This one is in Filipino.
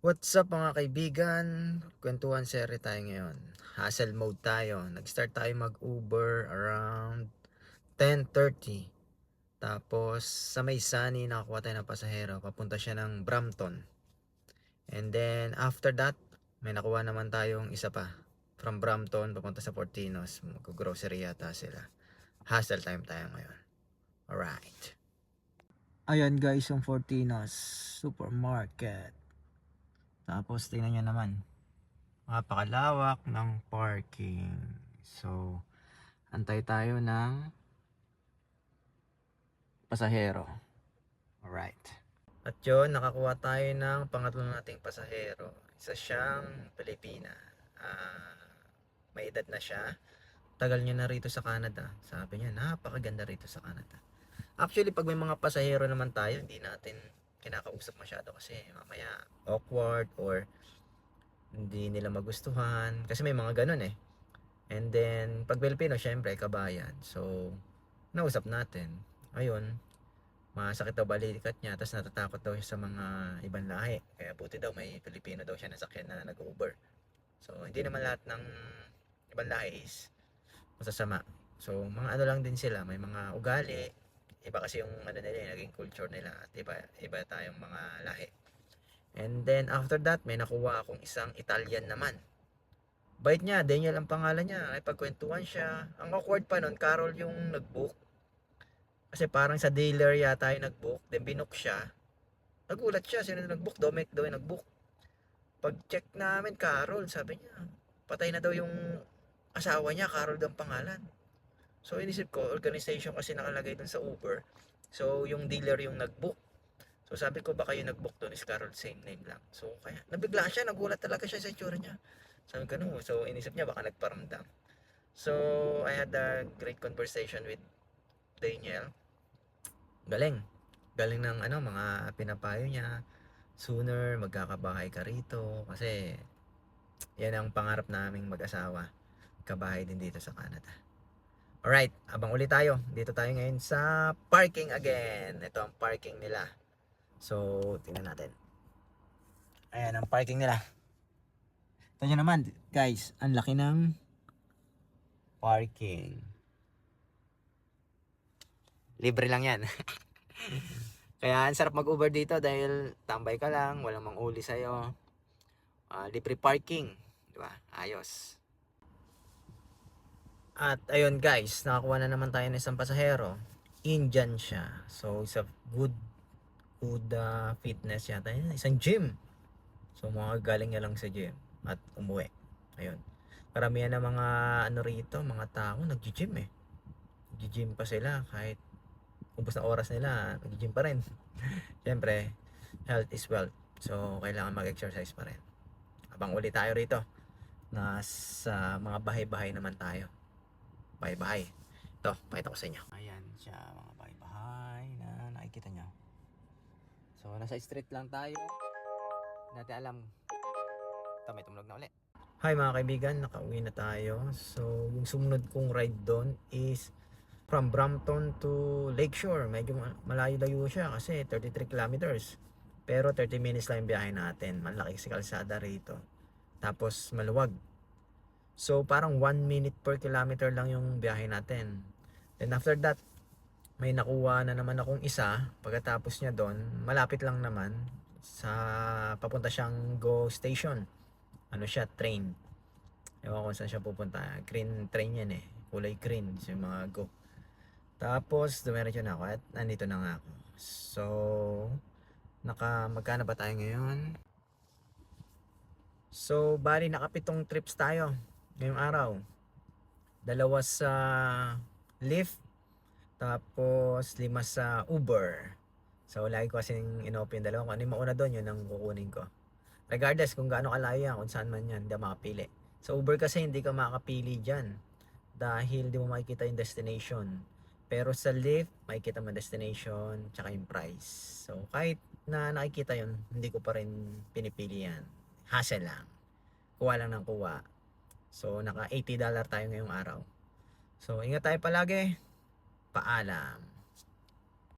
What's up mga kaibigan? Kwentuhan seri tayo ngayon. Hustle mode tayo. Nag-start tayo mag-Uber around 10:30. Tapos sa may Sunny nakakuha tayo ng pasahero. Papunta siya ng Brampton. And then after that, may nakuha naman tayong isa pa. From Brampton papunta sa Fortinos. Mag-grocery yata sila. Hustle time tayo ngayon. Alright. Ayan guys yung Fortinos Supermarket. Tapos tingnan nyo naman. Napakalawak ng parking. So, antay tayo ng pasahero. Alright. At yun, nakakuha tayo ng pangatlo nating pasahero. Isa siyang Pilipina. May edad na siya. Tagal niya na rito sa Canada. Sabi niya, napakaganda rito sa Canada. Actually, pag may mga pasahero naman tayo, hindi natin kinakausap masyado kasi mamaya awkward or hindi nila magustuhan. Kasi may mga ganun eh. And then, pag Pilipino, syempre, kabayan. So, nausap natin. Ayun, masakit daw balikat niya, tapos natatakot daw siya sa mga ibang lahi. Kaya buti daw may Pilipino daw siya nasakyan na nag-Uber. So, hindi naman lahat ng ibang lahi is masasama. So, mga ano lang din sila, may mga ugali. Iba kasi yung ano nila, naging culture nila. At iba tayong mga lahi. And then, after that, may nakuha akong isang Italian naman. Bait niya, Daniel ang pangalan niya. Ay pagkwentuhan siya. Ang awkward pa nun, Carol yung nag-book. Kasi parang sa dealer yata yung nag-book. Then binook siya. Nagulat siya, sino nag-book? Dominic daw yung nag-book. Pag-check namin, Carol, sabi niya. Patay na daw yung asawa niya, Carol daw ang pangalan. So inisip ko, organization kasi nakalagay dun sa Uber. So yung dealer yung nag-book. So sabi ko baka yung nag-book doon is Carol, same name lang. So kaya nabigla siya, nagulat talaga siya sa itsura niya. Sabi ko no, so inisip niya baka nagparamdam. So, I had a great conversation with Daniel. Galing. Galing ng ano, mga pinapayo niya. Sooner, magkakabahay ka rito. Kasi, yan ang pangarap naming mag-asawa. Kabahay din dito sa Canada. Alright, abang ulit tayo. Dito tayo ngayon sa parking again. Ito ang parking nila. So, tingnan natin. Ayan ang parking nila. Ito nyo naman, guys. Ang laki ng parking. Libre lang yan. Kaya ang sarap mag-Uber dito dahil tambay ka lang, walang manguli sa'yo. Libre parking, di ba? Ayos. At ayun guys, nakakuha na naman tayo ng isang pasahero. Indian siya. So, it's a good fitness yata. Isang gym. So, mga galing niya lang sa gym at umuwi. Ayun. Karamihan ng mga ano rito, mga tao, nag-gym eh. Nag-gym pa sila kahit ubos na oras nila, nag-gym pa rin. Siyempre, health is wealth. So, kailangan mag-exercise pa rin. Abang ulit tayo rito. Nasa mga bahay-bahay naman tayo. Bahay-bahay. Ito, pakita ko sa inyo. Ayan siya, mga bahay-bahay na nakikita nyo. So, nasa street lang tayo. Hindi natin alam. Ito, may tumunog na ulit. Hi mga kaibigan, nakauwi na tayo. So, yung sumunod kong ride doon is from Brampton to Lakeshore. Medyo malayo-layo siya kasi 33 kilometers. Pero 30 minutes lang yung biyahe natin. Malaki si kalsada rito. Tapos maluwag. So parang 1 minute per kilometer lang yung biyahe natin. Then after that, may nakuha na naman akong isa. Pagkatapos niya doon, malapit lang naman sa papunta siyang Go Station. Ano siya, train. Ewan ko saan siya pupunta. Green train yan eh. Kulay green. So yung mga Go. Tapos dumiretso na ako at nandito na nga ako. So magkano ba tayo ngayon? So bali nakapitong trips tayo ngayong araw. Dalawa sa Lyft, tapos 5 sa Uber. So lagi ko kasing inopen dalawa. Kung ano yung mauna doon, yun ang kukunin ko. Regardless kung gaano kalayo yan, kung saan man yan, hindi makapili. Sa Uber kasi hindi ka makakapili dyan dahil di mo makikita yung destination. Pero sa Lyft, makikita mo destination tsaka yung price. So kahit na nakikita yun, hindi ko pa rin pinipili yan. Hassle lang. Kuha lang ng kuha. So naka $80 tayo ngayong araw. So ingat tayo palagi. Paalam.